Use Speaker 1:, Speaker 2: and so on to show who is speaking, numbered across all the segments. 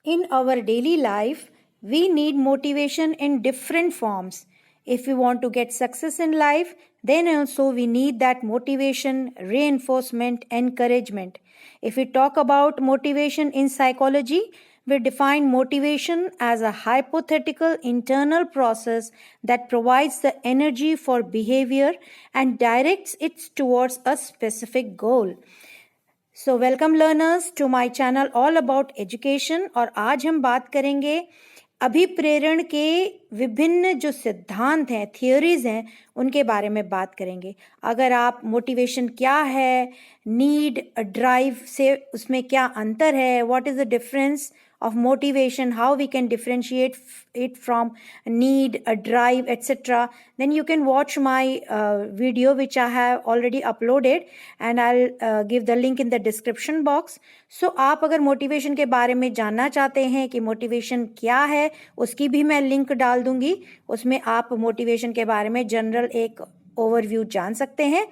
Speaker 1: In our daily life, we need motivation in different forms. If we want to get success in life, then also we need that motivation, reinforcement, encouragement. If we talk about motivation in psychology, we define motivation as a hypothetical internal process that provides the energy for behavior and directs it towards a specific goal. So welcome learners to my channel all about education. और आज हम बात करेंगे अभिप्रेरण के विभिन्न जो सिद्धांत हैं, थियोरीज हैं, उनके बारे में बात करेंगे। अगर आप मोटिवेशन क्या है, नीड, ड्राइव से उसमें क्या अंतर है, what is the difference of motivation, how we can differentiate it from need, a drive, etc., then you can watch my video which I have already uploaded and I'll give the link in the description box. So आप अगर motivation के बारे में जानना चाहते हैं कि motivation क्या है, उसकी भी मैं लिंक डाल दूंगी। उसमें आप मोटिवेशन के बारे में जनरल एक ओवरव्यू जान सकते हैं।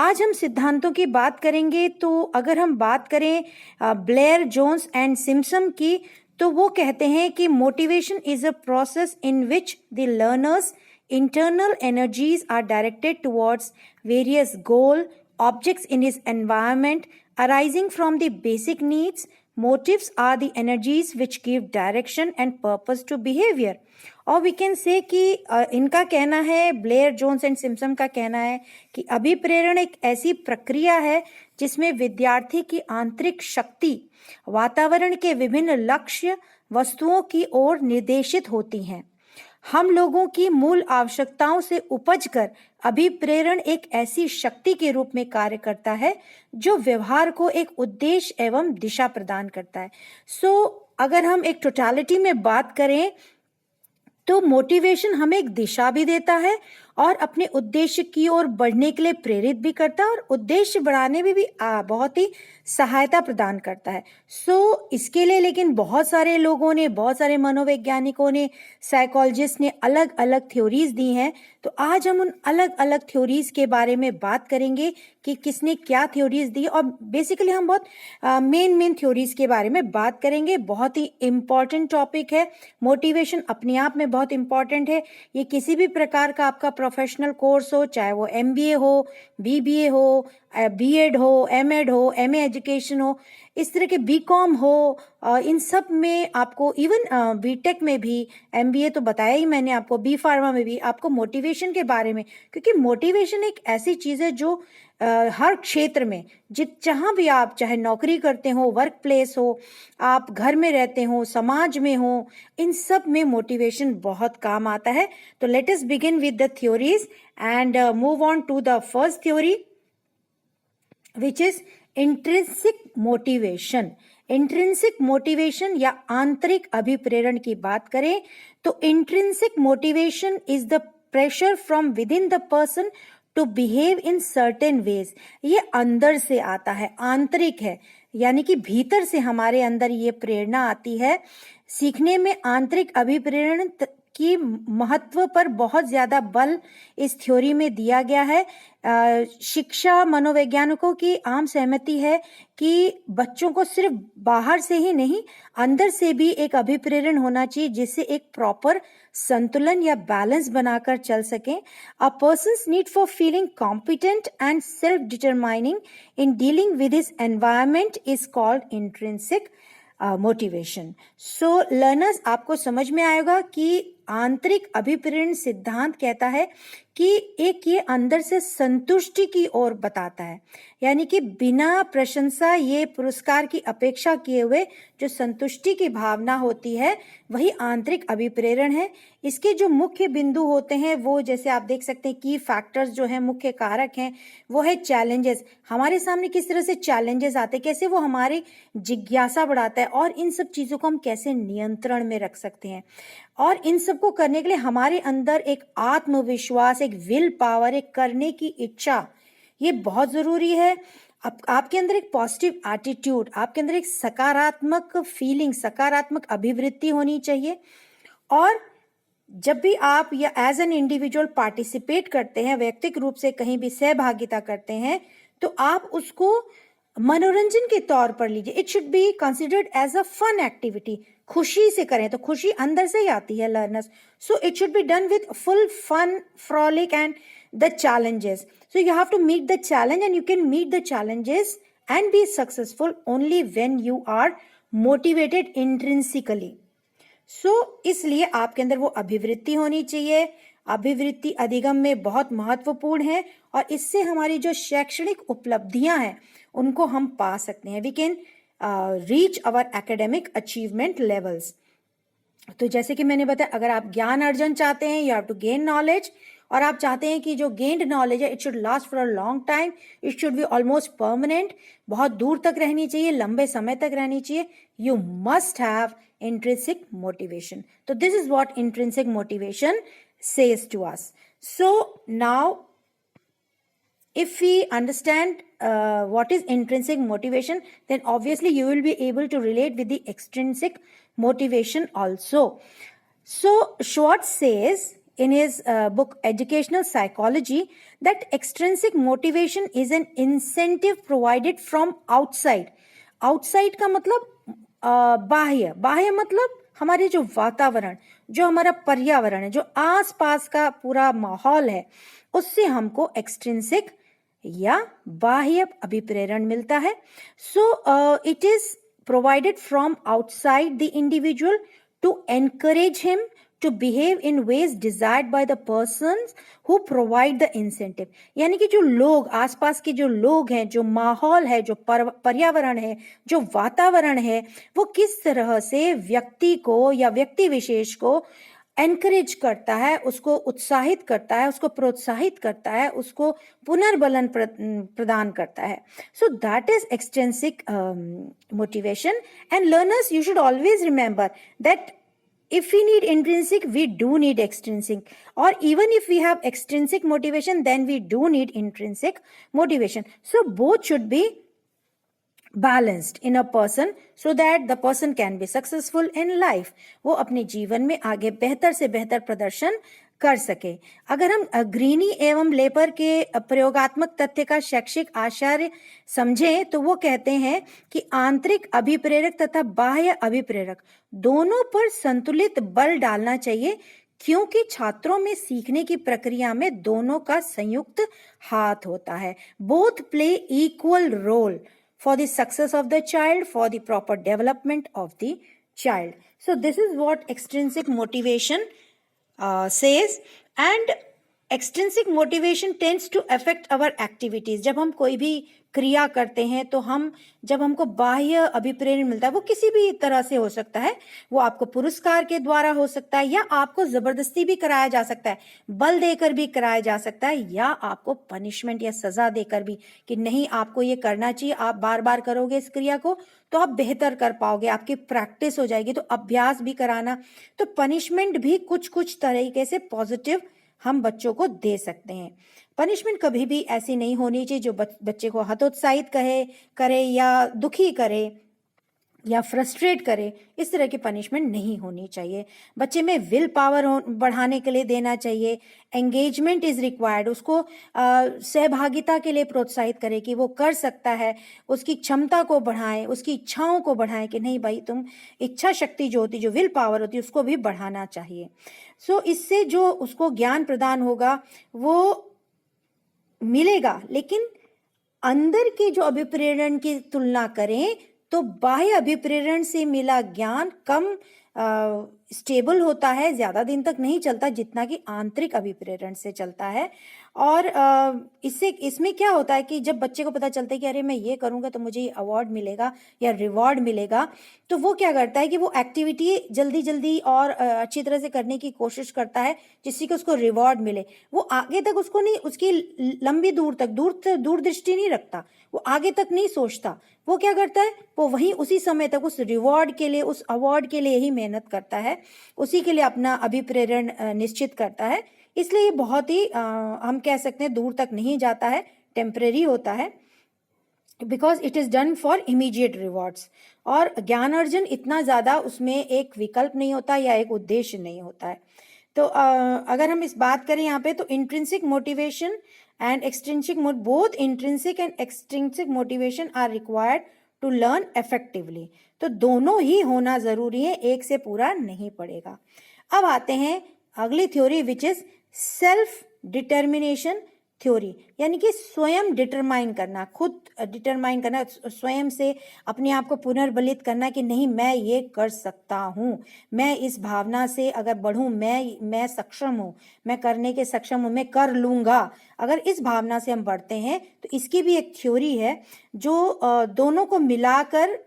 Speaker 1: आज हम सिद्धांतों की बात करेंगे। तो अगर हम बात करें ब्लेयर, जोन्स एंड सिम्पसन की, तो वो कहते हैं कि motivation is a process in which the learners internal energies are directed towards various goal objects in his environment arising from the basic needs. Motives are the energies which give direction and purpose to behavior. और we can say कि इनका कहना है, Blair, Jones and Simpson का कहना है कि अभिप्रेरण एक ऐसी प्रक्रिया है जिसमें विद्यार्थी की आंतरिक शक्ति वातावरण के विभिन्न लक्ष्य वस्तुओं की ओर निर्देशित होती हैं। हम लोगों की मूल आवश्यकताओं से उपजकर अभिप्रेरण एक ऐसी शक्ति के रूप में कार्य करता है जो व्यवहार को एक उद्देश्य एवं दिशा प्रदान करता है। अगर हम एक टोटलिटी में बात करें तो मोटिवेशन हमें एक दिशा भी देता है और अपने उद्देश्य की ओर बढ़ने के लिए प्रेरित भी करता है और उद्देश्य बढ़ाने में भी बहुत ही सहायता प्रदान करता है। इसके लिए लेकिन बहुत सारे लोगों ने, बहुत सारे मनोवैज्ञानिकों ने, साइकोलॉजिस्ट ने अलग अलग थ्योरीज दी हैं। तो आज हम उन अलग अलग थ्योरीज के बारे में बात करेंगे कि किसने क्या थ्योरीज दी, और बेसिकली हम बहुत मेन थ्योरीज के बारे में बात करेंगे। बहुत ही इम्पॉर्टेंट टॉपिक है। मोटिवेशन अपने आप में बहुत इम्पॉर्टेंट है। ये किसी भी प्रकार का आपका प्रोफेशनल कोर्स हो, चाहे वो MBA हो, BBA हो, B.Ed हो, M.Ed हो, MA एजुकेशन हो, इस तरह के BCom हो, इन सब में आपको, इवन B.Tech में भी, MBA तो बताया ही मैंने आपको, B Pharma में भी आपको मोटिवेशन के बारे में, क्योंकि मोटिवेशन एक ऐसी चीज़ है जो हर क्षेत्र में, जहाँ भी आप चाहे नौकरी करते हो, वर्क प्लेस हो, आप घर में रहते हो, समाज में हो, इन सब में मोटिवेशन बहुत काम आता है। तो let us begin with the theories and move on to the first theory which is intrinsic motivation. Intrinsic motivation या आंतरिक अभिप्रेरण की बात करें तो intrinsic motivation is the pressure from within the person to behave in certain ways. ये अंदर से आता है, आंतरिक है, यानी कि भीतर से हमारे अंदर ये प्रेरणा आती है। सीखने में आंतरिक अभिप्रेरण की महत्व पर बहुत ज्यादा बल इस थ्योरी में दिया गया है। शिक्षा मनोवैज्ञानिकों की आम सहमति है कि बच्चों को सिर्फ बाहर से ही नहीं, अंदर से भी एक अभिप्रेरण होना चाहिए जिससे एक प्रॉपर संतुलन या बैलेंस बनाकर चल सकें। A persons need for feeling competent and self determining in dealing with his environment is called intrinsic motivation. Learners, आपको समझ में आएगा कि आंतरिक अभिप्रेरण सिद्धांत कहता है कि एक ये अंदर से संतुष्टि की ओर बताता है, यानी कि बिना प्रशंसा ये पुरस्कार की अपेक्षा किए हुए जो संतुष्टि की भावना होती है वही आंतरिक अभिप्रेरण है। इसके जो मुख्य बिंदु होते हैं वो, जैसे आप देख सकते हैं, की फैक्टर्स जो है, मुख्य कारक हैं, वो है चैलेंजेस। हमारे सामने किस तरह से चैलेंजेस आते हैं, कैसे वो हमारी जिज्ञासा बढ़ाता है और इन सब चीजों को हम कैसे नियंत्रण में रख सकते हैं। और इन सब को करने के लिए हमारे अंदर एक आत्मविश्वास, एक विल पावर, एक करने की इच्छा, ये बहुत जरूरी है। आपके अंदर एक पॉजिटिव एटीट्यूड, आपके अंदर एक सकारात्मक फीलिंग, सकारात्मक अभिवृत्ति होनी चाहिए। और जब भी आप या एज एन इंडिविजुअल पार्टिसिपेट करते हैं, व्यक्तिगत रूप से कहीं भी सहभागिता करते हैं, तो आप उसको मनोरंजन के तौर पर लीजिए। It should be considered as a fun activity. खुशी से करें, तो खुशी अंदर से ही आती है learners. So it should be done with full fun, frolic and the challenges. So you have to meet the challenge, and you can meet the challenges and be successful only when you are motivated intrinsically. So इसलिए आपके अंदर वो अभिवृत्ति होनी चाहिए. अभिवृत्ति अधिगम में बहुत महत्वपूर्ण है और इससे हमारी जो शैक्षणिक उपलब्धियां हैं उनको हम पा सकते हैं. We can reach our academic achievement levels. तो जैसे कि मैंने बताया, अगर आप ज्ञान अर्जन चाहते हैं, you have to gain knowledge, और आप चाहते हैं कि जो गेन्ड नॉलेज है it should last for a long time, it should be almost permanent, बहुत दूर तक रहनी चाहिए, लंबे समय तक रहनी चाहिए. You must have intrinsic motivation. तो this is what intrinsic motivation says to us. So now if we understand what is intrinsic motivation, then obviously you will be able to relate with the extrinsic motivation also. So Schwartz says in his book Educational Psychology that extrinsic motivation is an incentive provided from outside. Outside का मतलब बाह्य. बाह्य मतलब हमारे जो वातावरण, जो हमारा पर्यावरण है, जो आसपास का पूरा माहौल है, उससे हमको एक्सट्रिंसिक या बाह्य अभिप्रेरण मिलता है. So it is provided from outside the individual to encourage him to behave in ways desired by the persons who provide the incentive. यानी कि जो लोग, आसपास के जो लोग हैं, जो माहौल है, जो पर्यावरण है, जो वातावरण है, वो किस तरह से व्यक्ति को या व्यक्ति विशेष को एनकरेज करता है, उसको उत्साहित करता है, उसको प्रोत्साहित करता है, उसको पुनर्बलन प्रदान करता है. So that is extrinsic motivation. And learners, you should always remember that if we need intrinsic, we do need extrinsic, or even if we have extrinsic motivation, then we do need intrinsic motivation. So both should be balanced in a person so that the person can be successful in life. वो अपने जीवन में आगे बेहतर से बेहतर प्रदर्शन कर सके. अगर हम ग्रीनी एवं लेपर के प्रयोगात्मक तथ्य का शैक्षिक आचार्य समझें तो वो कहते हैं कि आंतरिक अभिप्रेरक तथा बाह्य अभिप्रेरक दोनों पर संतुलित बल डालना चाहिए, क्योंकि छात्रों में सीखने की प्रक्रिया में दोनों का संयुक्त हाथ होता है. Both play equal role for the success of the child, for the proper development of the child. So this is what extrinsic motivation says. And extrinsic motivation tends to affect our activities. जब हम कोई भी क्रिया करते हैं तो जब हमको बाह्य अभिप्रेरण मिलता है, वो किसी भी तरह से हो सकता है. वो आपको पुरस्कार के द्वारा हो सकता है, या आपको जबरदस्ती भी कराया जा सकता है, बल देकर भी कराया जा सकता है, या आपको पनिशमेंट या सजा देकर भी, कि नहीं आपको ये करना चाहिए, आप बार बार करोगे इस क्रिया को तो आप बेहतर कर पाओगे, आपकी प्रैक्टिस हो जाएगी. तो अभ्यास भी कराना, तो पनिशमेंट भी कुछ कुछ तरीके से पॉजिटिव हम बच्चों को दे सकते हैं. पनिशमेंट कभी भी ऐसी नहीं होनी चाहिए जो बच्चे को हतोत्साहित करे या दुखी करे या फ्रस्ट्रेट करे. इस तरह की पनिशमेंट नहीं होनी चाहिए. बच्चे में विल पावर बढ़ाने के लिए देना चाहिए. Engagement is required. उसको सहभागिता के लिए प्रोत्साहित करें कि वो कर सकता है. उसकी क्षमता को बढ़ाएं, उसकी इच्छाओं को बढ़ाएं कि नहीं भाई, तुम इच्छा शक्ति जो होती, जो विल पावर होती है, उसको भी बढ़ाना चाहिए. सो इससे जो उसको ज्ञान प्रदान होगा वो मिलेगा. लेकिन अंदर के जो अभिप्रेरण की तुलना करें तो बाह्य अभिप्रेरण से मिला ज्ञान कम स्टेबल होता है, ज्यादा दिन तक नहीं चलता जितना कि आंतरिक अभिप्रेरण से चलता है. और इसमें क्या होता है कि जब बच्चे को पता चलता है कि अरे मैं ये करूंगा तो मुझे ये अवार्ड मिलेगा या रिवॉर्ड मिलेगा, तो वो क्या करता है कि वो एक्टिविटी जल्दी जल्दी और अच्छी तरह से करने की कोशिश करता है जिससे कि उसको रिवॉर्ड मिले. वो आगे तक उसको नहीं, उसकी लंबी दूरदृष्टि नहीं रखता, वो आगे तक नहीं सोचता. वो क्या करता है, वो वहीं उसी समय तक उस रिवॉर्ड के लिए, उस अवार्ड के लिए ही मेहनत करता है, उसी के लिए अपना अभिप्रेरण निश्चित करता है. इसलिए ये बहुत ही हम कह सकते हैं दूर तक नहीं जाता है, टेम्परेरी होता है, because it is done for immediate rewards. और ज्ञान अर्जन इतना ज्यादा उसमें एक विकल्प नहीं होता या एक उद्देश्य नहीं होता है. तो अगर हम इस बात करें यहाँ पे, तो intrinsic motivation and extrinsic both intrinsic and extrinsic motivation are required to learn effectively. तो दोनों ही होना जरूरी है, एक से पूरा नहीं पड़ेगा। अब आते हैं अगली theory which is self determination theory, यानी कि स्वयं डिटरमाइन करना, खुद डिटरमाइन करना, स्वयं से अपने आप को पुनर्बलित करना कि नहीं मैं ये कर सकता हूँ, मैं इस भावना से अगर बढ़ूँ, मैं सक्षम हूँ, मैं करने के सक्षम हूँ, मैं कर लूँगा। अगर इस भावना से हम बढ़ते हैं तो इसकी भी एक थ्योरी है जो दोनों को मिलाकर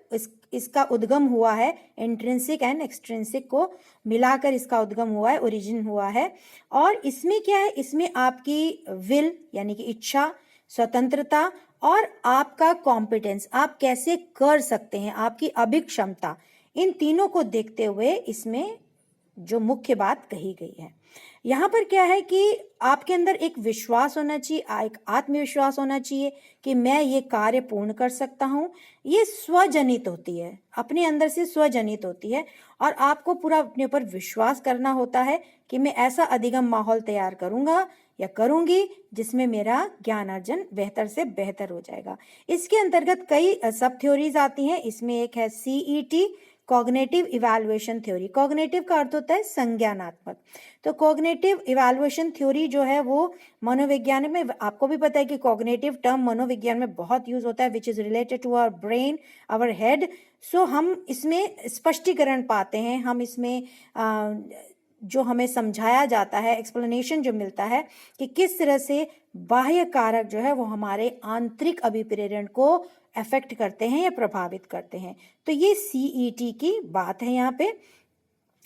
Speaker 1: इसका उद्गम हुआ है, इंट्रिंसिक एंड एक्सट्रिंसिक को मिलाकर इसका उद्गम हुआ है, ओरिजिन हुआ है। और इसमें क्या है, इसमें आपकी विल यानी कि इच्छा, स्वतंत्रता और आपका कॉम्पिटेंस, आप कैसे कर सकते हैं, आपकी अभिक्षमता, इन तीनों को देखते हुए इसमें जो मुख्य बात कही गई है। यहाँ पर क्या है कि आपके अंदर एक विश्वास होना चाहिए, एक आत्मविश्वास होना चाहिए कि मैं ये कार्य पूर्ण कर सकता हूँ। ये स्वजनित होती है, अपने अंदर से स्वजनित होती है, और आपको पूरा अपने ऊपर विश्वास करना होता है कि मैं ऐसा अधिगम माहौल तैयार करूंगा या करूंगी जिसमें मेरा ज्ञान अर्जन बेहतर से बेहतर हो जाएगा। इसके अंतर्गत कई सब थ्योरीज आती हैं। इसमें एक है CET, cognitive evaluation theory. Cognitive का अर्थ होता है संज्ञानात्मक। तो कॉग्निटिव इवैल्यूएशन थ्योरी जो है वो मनोविज्ञान में, आपको भी पता है कि कॉग्निटिव टर्म मनोविज्ञान में बहुत यूज होता है, which is related to our brain, our head. So हम इसमें स्पष्टीकरण पाते हैं, हम इसमें जो हमें समझाया जाता है, एक्सप्लेनेशन जो मिलता है कि किस तरह से बाह्य कारक जो है वो हमारे आंतरिक अभिप्रेरण को अफेक्ट करते हैं या प्रभावित करते हैं। तो ये CET की बात है यहाँ पे।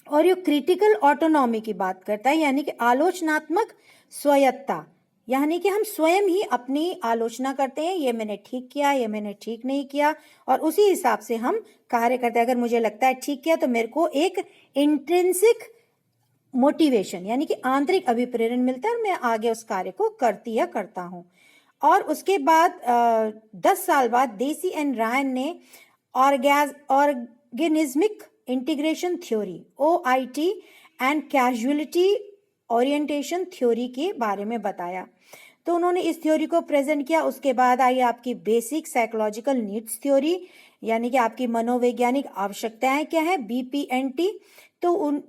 Speaker 1: और ये क्रिटिकल ऑटोनॉमी की बात करता है, यानी कि आलोचनात्मक स्वायत्ता, यानी कि हम स्वयं ही अपनी आलोचना करते हैं, ये मैंने ठीक किया, ये मैंने ठीक नहीं किया, और उसी हिसाब से हम कार्य करते हैं। अगर मुझे लगता है ठीक किया तो मेरे को एक इंट्रिंसिक मोटिवेशन यानी कि आंतरिक अभिप्रेरण मिलता है और मैं आगे उस कार्य को करती या करता हूँ। और उसके बाद 10 साल बाद देसी एंड रायन ने organismic integration theory OIT and casualty orientation theory के बारे में बताया। तो उन्होंने इस थ्योरी को प्रेजेंट किया। उसके बाद आई आपकी बेसिक साइकोलॉजिकल नीड्स थ्योरी, यानी कि आपकी मनोवैज्ञानिक आवश्यकताएं क्या है, BPNT। तो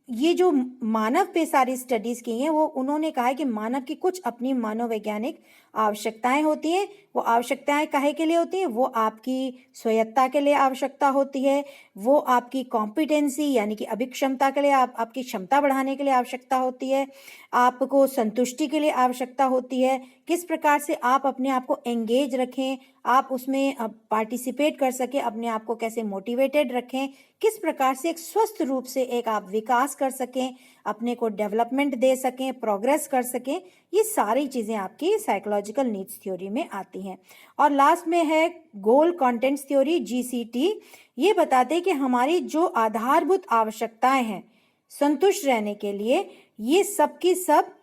Speaker 1: ये जो मानव पे सारी स्टडीज की हैं वो उन्होंने कहा है कि मानव की कुछ अपनी मनोवैज्ञानिक आवश्यकताएं होती हैं। वो आवश्यकताएं काहे के लिए होती हैं, वो आपकी स्वायत्ता के लिए आवश्यकता होती है, वो आपकी कॉम्पिटेंसी यानी कि अभिक्षमता के लिए, आपकी क्षमता बढ़ाने के लिए आवश्यकता होती है, आपको संतुष्टि के लिए आवश्यकता होती है, किस प्रकार से आप अपने आप को एंगेज रखें, आप उसमें पार्टिसिपेट कर सके, अपने आप को कैसे मोटिवेटेड रखें, किस प्रकार से एक स्वस्थ रूप से एक आप विकास कर सकें, अपने को डेवलपमेंट दे सकें, प्रोग्रेस कर सकें। ये सारी चीजें आपकी साइकोलॉजिकल नीड्स थ्योरी में आती हैं। और लास्ट में है गोल कंटेंट्स थ्योरी GCT। ये बताते हैं कि हमारी जो आधारभूत आवश्यकताएं हैं संतुष्ट रहने के लिए, ये सब की सब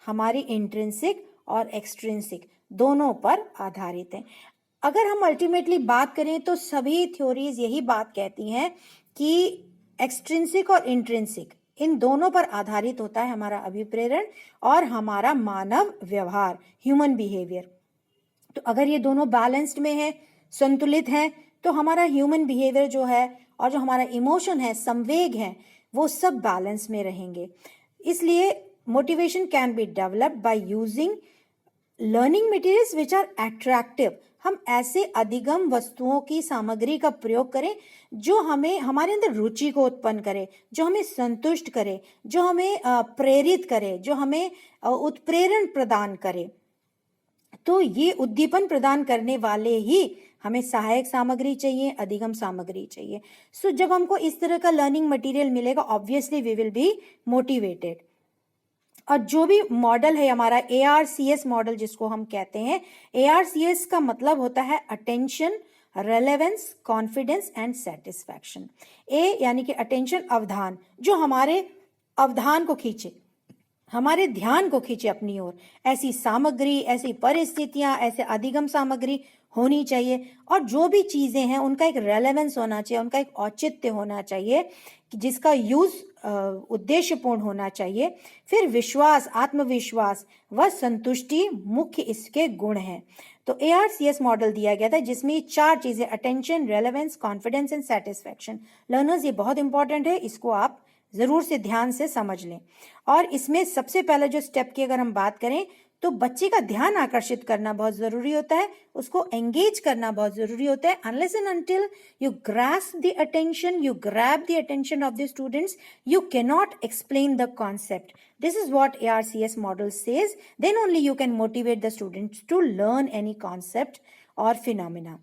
Speaker 1: हमारी इंट्रिंसिक और एक्सट्रिंसिक दोनों पर आधारित हैं। अगर हम अल्टीमेटली बात करें तो सभी थ्योरीज यही बात कहती हैं कि एक्सट्रिंसिक और इंट्रिंसिक इन दोनों पर आधारित होता है हमारा अभिप्रेरण और हमारा मानव व्यवहार, ह्यूमन बिहेवियर। तो अगर ये दोनों बैलेंस्ड में है, संतुलित है, तो हमारा ह्यूमन बिहेवियर जो है और जो हमारा इमोशन है, संवेग है, वो सब बैलेंस में रहेंगे। इसलिए motivation can be developed by using learning materials which are attractive. हम ऐसे अधिगम वस्तुओं की सामग्री का प्रयोग करें जो हमें हमारे अंदर रुचि को उत्पन्न करे, जो हमें संतुष्ट करे, जो हमें प्रेरित करे, जो हमें उत्प्रेरण प्रदान करे। तो ये उद्दीपन प्रदान करने वाले ही हमें सहायक सामग्री चाहिए, अधिगम सामग्री चाहिए। सो जब हमको इस तरह का लर्निंग मटेरियल मिलेगा, obviously we will be motivated. और जो भी मॉडल है हमारा ARCS मॉडल जिसको हम कहते हैं, ARCS का मतलब होता है attention, relevance, confidence and satisfaction. A यानी कि अटेंशन, अवधान, जो हमारे अवधान को खींचे, हमारे ध्यान को खींचे अपनी ओर, ऐसी सामग्री, ऐसी परिस्थितियां, ऐसे अधिगम सामग्री होनी चाहिए, और जो भी चीज़ें हैं उनका एक रेलेवेंस होना चाहिए, उनका एक औचित्य होना चाहिए कि जिसका यूज़ उद्देश्यपूर्ण होना चाहिए। फिर विश्वास, आत्मविश्वास व संतुष्टि मुख्य इसके गुण हैं। तो ARCS मॉडल दिया गया था जिसमें ये 4 चीज़ें, attention, relevance, confidence and satisfaction. Learners ये बहुत इंपॉर्टेंट है, इसको आप ज़रूर से ध्यान से समझ लें। और इसमें सबसे पहले जो स्टेप की अगर हम बात करें तो बच्चे का ध्यान आकर्षित करना बहुत ज़रूरी होता है, उसको एंगेज करना बहुत ज़रूरी होता है। Unless and until you grasp the attention, you grab the attention of the students, you cannot explain the concept. This is what ARCS model says. Then only you can motivate the students to learn any concept or phenomena.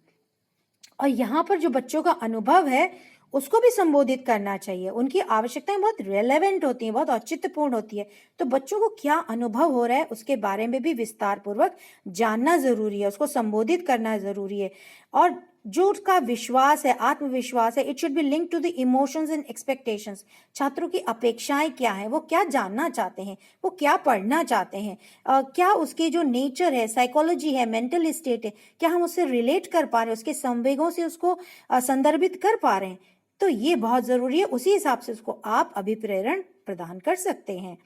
Speaker 1: और यहाँ पर जो बच्चों का अनुभव है उसको भी संबोधित करना चाहिए। उनकी आवश्यकताएं बहुत रेलेवेंट होती हैं, बहुत औचित्यपूर्ण होती है। तो बच्चों को क्या अनुभव हो रहा है उसके बारे में भी विस्तार पूर्वक जानना जरूरी है, उसको संबोधित करना जरूरी है। और जो उसका विश्वास है, आत्मविश्वास है, it should be link to the emotions and expectations. छात्रों की अपेक्षाएं क्या है, वो क्या जानना चाहते हैं, वो क्या पढ़ना चाहते हैं, क्या उसके जो नेचर है, साइकोलॉजी है, मेंटल स्टेट है, क्या हम उससे रिलेट कर पा रहे हैं, उसके संवेगों से उसको संदर्भित कर पा रहे हैं। तो ये बहुत ज़रूरी है, उसी हिसाब से उसको आप अभिप्रेरण प्रदान कर सकते हैं।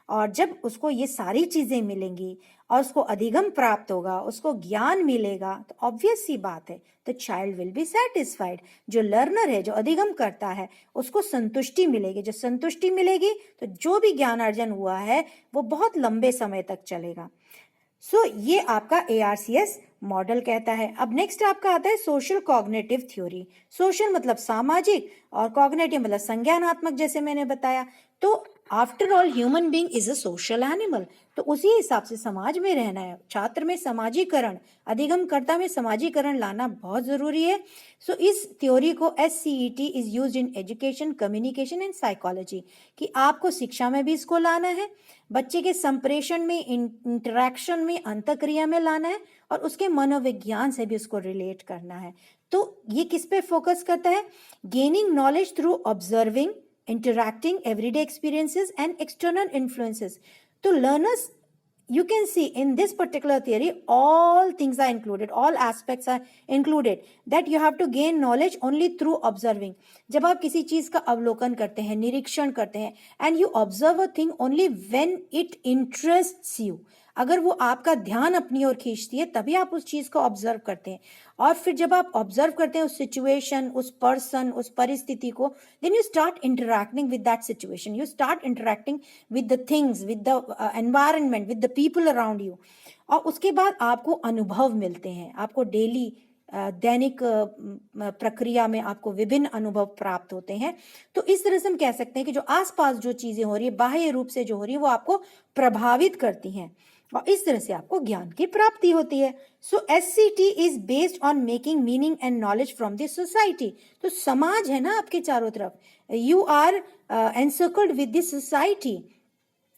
Speaker 1: और जब उसको ये सारी चीज़ें मिलेंगी और उसको अधिगम प्राप्त होगा, उसको ज्ञान मिलेगा, तो ऑब्वियस सी बात है तो चाइल्ड विल बी सेटिस्फाइड। जो लर्नर है, जो अधिगम करता है, उसको संतुष्टि मिलेगी। जो संतुष्टि मिलेगी तो जो भी ज्ञान अर्जन हुआ है वो बहुत लंबे समय तक चलेगा। सो ये आपका ARCS मॉडल कहता है। अब नेक्स्ट आपका आता है सोशल कॉग्निटिव थ्योरी। सोशल मतलब सामाजिक और कॉग्निटिव मतलब संज्ञानात्मक, जैसे मैंने बताया। तो after all human being is a social animal, तो उसी हिसाब से समाज में रहना है। छात्र में समाजीकरण, अधिगमकर्ता में समाजीकरण लाना बहुत जरूरी है। सो इस थ्योरी को SCET is used in education, communication and psychology, कि आपको शिक्षा में भी इसको लाना है, बच्चे के संप्रेषण में, इंटरेक्शन में, अंतक्रिया में लाना है, और उसके मनोविज्ञान से भी उसको रिलेट करना है। तो ये किस पे फोकस करता है? Gaining knowledge through observing, interacting, everyday experiences and external influences. To learners, you can see in this particular theory, all things are included, all aspects are included, that you have to gain knowledge only through observing. जब आप किसी चीज का अवलोकन करते हैं, निरीक्षण करते हैं, and you observe a thing only when it interests you, अगर वो आपका ध्यान अपनी ओर खींचती है तभी आप उस चीज को ऑब्जर्व करते हैं। और फिर जब आप ऑब्जर्व करते हैं उस सिचुएशन, उस पर्सन, उस परिस्थिति को, then you start interacting with that situation, you start interacting with the things, with the environment, with the people around you. और उसके बाद आपको अनुभव मिलते हैं, आपको डेली दैनिक प्रक्रिया में आपको विभिन्न अनुभव प्राप्त होते हैं। तो इस तरह से हम कह सकते हैं कि जो आसपास जो चीजें हो रही है, बाह्य रूप से जो हो रही है, वो आपको प्रभावित करती हैं, और इस तरह से आपको ज्ञान की प्राप्ति होती है। So SCT is based on making meaning and knowledge from the society. तो समाज है ना आपके चारों तरफ, you are encircled with the society.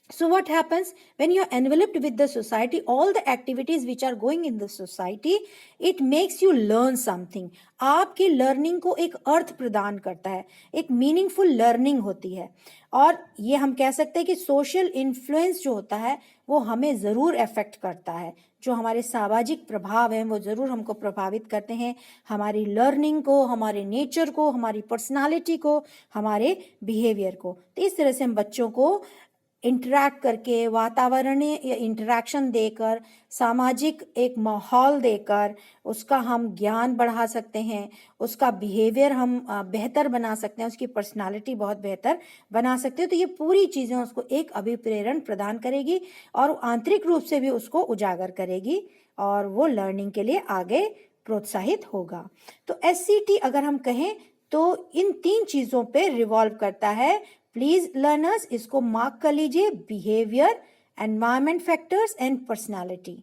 Speaker 1: So what happens when you are enveloped with the society, all the activities which are going in the society, it makes you learn something. आपकी learning को एक अर्थ प्रदान करता है, एक meaningful learning होती है। और ये हम कह सकते हैं कि सोशल इन्फ्लुएंस जो होता है वो हमें ज़रूर अफेक्ट करता है। जो हमारे सामाजिक प्रभाव हैं वो ज़रूर हमको प्रभावित करते हैं, हमारी लर्निंग को, हमारे नेचर को, हमारी पर्सनालिटी को, हमारे बिहेवियर को। तो इस तरह से हम बच्चों को इंटरैक्ट करके, वातावरणीय इंटरैक्शन देकर, सामाजिक एक माहौल देकर उसका हम ज्ञान बढ़ा सकते हैं, उसका बिहेवियर हम बेहतर बना सकते हैं, उसकी पर्सनालिटी बहुत बेहतर बना सकते हैं। तो ये पूरी चीज़ें उसको एक अभिप्रेरण प्रदान करेगी और आंतरिक रूप से भी उसको उजागर करेगी और वो लर्निंग के लिए आगे प्रोत्साहित होगा। तो SCT अगर हम कहें तो इन 3 चीज़ों पे रिवॉल्व करता है। प्लीज लर्नर्स इसको मार्क कर लीजिए, behaviour, environment factors and personality.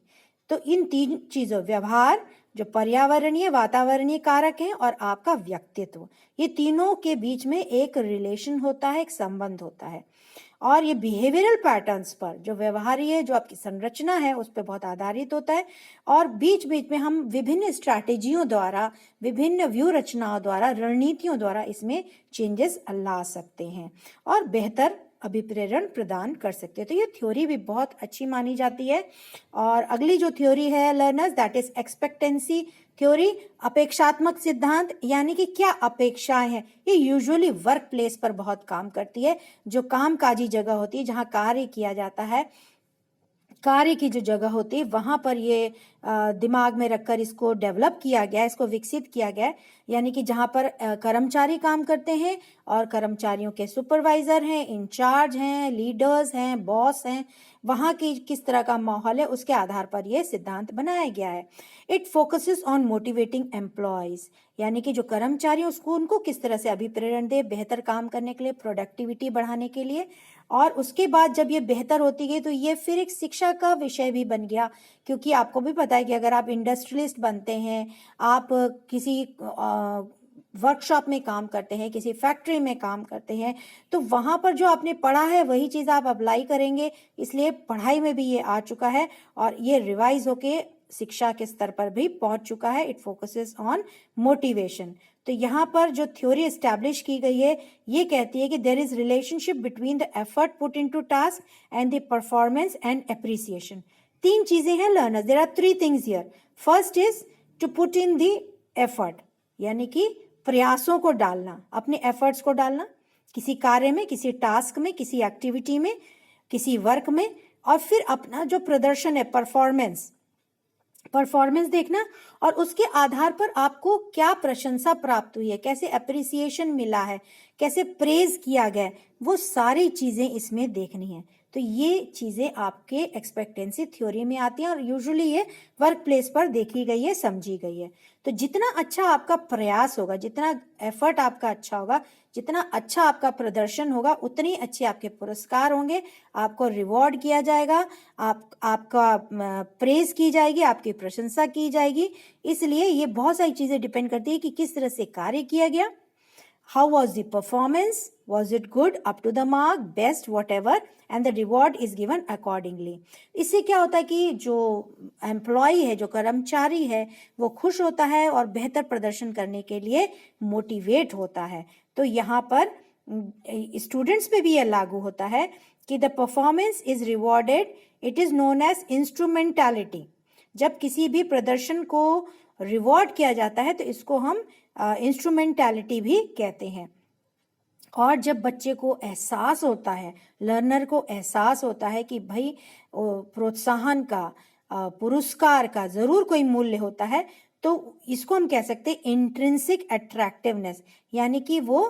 Speaker 1: तो इन 3 चीजों, व्यवहार जो पर्यावरणीय वातावरणीय कारक हैं और आपका व्यक्तित्व, ये तीनों के बीच में एक रिलेशन होता है, एक संबंध होता है। और ये बिहेवियरल पैटर्न्स पर, जो व्यवहारीय जो आपकी संरचना है उस पर बहुत आधारित होता है। और बीच बीच में हम विभिन्न स्ट्रैटेजियों द्वारा, विभिन्न व्यू रचनाओं द्वारा, रणनीतियों द्वारा इसमें चेंजेस ला सकते हैं और बेहतर अभिप्रेरण प्रदान कर सकते हैं। तो ये थ्योरी भी बहुत अच्छी मानी जाती है। और अगली जो थ्योरी है learners, that is expectancy theory अपेक्षात्मक सिद्धांत यानी कि क्या अपेक्षाएं हैं, ये यूजुअली वर्क प्लेस पर बहुत काम करती है। जो कामकाजी जगह होती है, जहाँ कार्य किया जाता है, कार्य की जो जगह होती है, वहां पर ये दिमाग में रखकर इसको डेवलप किया गया, इसको विकसित किया गया। यानी कि जहां पर कर्मचारी काम करते हैं और कर्मचारियों के सुपरवाइजर हैं, इंचार्ज हैं, लीडर्स हैं, बॉस हैं, वहां की किस तरह का माहौल है, उसके आधार पर यह सिद्धांत बनाया गया है। It focuses on motivating employees, यानी कि जो कर्मचारी उसको उनको किस तरह से अभिप्रेरण दे बेहतर काम करने के लिए, प्रोडक्टिविटी बढ़ाने के लिए। और उसके बाद जब ये बेहतर होती गई तो ये फिर एक शिक्षा का विषय भी बन गया, क्योंकि आपको भी पता है कि अगर आप इंडस्ट्रियलिस्ट बनते हैं, आप किसी वर्कशॉप में काम करते हैं, किसी फैक्ट्री में काम करते हैं, तो वहाँ पर जो आपने पढ़ा है वही चीज़ आप अप्लाई करेंगे। इसलिए पढ़ाई में भी ये आ चुका है और ये रिवाइज होके शिक्षा के स्तर पर भी पहुंच चुका है। It focuses on motivation. तो यहाँ पर जो थ्योरी एस्टैब्लिश की गई है, ये कहती है कि there is relationship between the effort put into task and the performance and appreciation. तीन चीजें हैं learners, there are three things here. First is to put in the effort, यानी कि प्रयासों को डालना, अपने एफर्ट्स को डालना किसी कार्य में, किसी टास्क में, किसी एक्टिविटी में, किसी वर्क में। और फिर अपना जो प्रदर्शन है, परफॉर्मेंस देखना, और उसके आधार पर आपको क्या प्रशंसा प्राप्त हुई है, कैसे अप्रिसिएशन मिला है, कैसे प्रेज किया गया, वो सारी चीजें इसमें देखनी है। तो ये चीजें आपके एक्सपेक्टेंसी थ्योरी में आती हैं और यूजुअली ये वर्क प्लेस पर देखी गई है, समझी गई है। तो जितना अच्छा आपका प्रयास होगा, जितना एफर्ट आपका अच्छा होगा, जितना अच्छा आपका प्रदर्शन होगा, उतनी अच्छे आपके पुरस्कार होंगे, आपको रिवॉर्ड किया जाएगा, आपका प्रेज की जाएगी, आपकी प्रशंसा की जाएगी। इसलिए ये बहुत सारी चीजें डिपेंड करती है कि किस तरह से कार्य किया गया। How was the performance? Was it good, up to the mark, best, whatever, and the reward is given accordingly. इससे क्या होता है कि जो एम्प्लॉय है, जो कर्मचारी है, वो खुश होता है और बेहतर प्रदर्शन करने के लिए मोटिवेट होता है। तो यहाँ पर स्टूडेंट्स पे भी यह लागू होता है कि the performance is rewarded, it is known as instrumentality. जब किसी भी प्रदर्शन को रिवॉर्ड किया जाता है तो इसको हम इंस्ट्रूमेंटालिटी भी कहते हैं। और जब बच्चे को एहसास होता है, लर्नर को एहसास होता है कि भाई प्रोत्साहन का, पुरस्कार का जरूर कोई मूल्य होता है, तो इसको हम कह सकते हैं इंट्रिंसिक अट्रैक्टिवनेस, यानी कि वो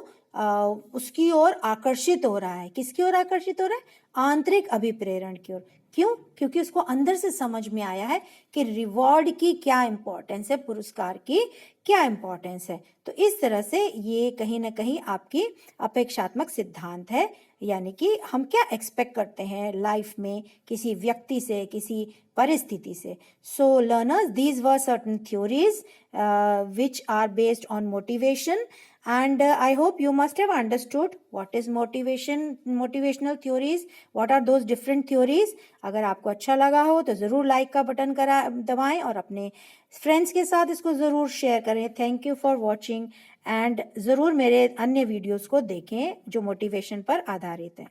Speaker 1: उसकी ओर आकर्षित हो रहा है। किसकी ओर आकर्षित हो रहा है? आंतरिक अभिप्रेरण की ओर। क्यों? क्योंकि उसको अंदर से समझ में आया है कि रिवॉर्ड की क्या इंपॉर्टेंस है, पुरस्कार की क्या इंपॉर्टेंस है। तो इस तरह से ये कहीं ना कहीं आपकी अपेक्षात्मक सिद्धांत है, यानी कि हम क्या एक्सपेक्ट करते हैं लाइफ में किसी व्यक्ति से, किसी परिस्थिति से। सो learners, these were certain theories which are based on motivation, and I hope you must have understood what is motivational theories, what are those different theories. अगर आपको अच्छा लगा हो तो ज़रूर लाइक का बटन दबाएं और अपने फ्रेंड्स के साथ इसको ज़रूर शेयर करें। Thank you for watching, and ज़रूर मेरे अन्य वीडियोस को देखें जो मोटिवेशन पर आधारित हैं।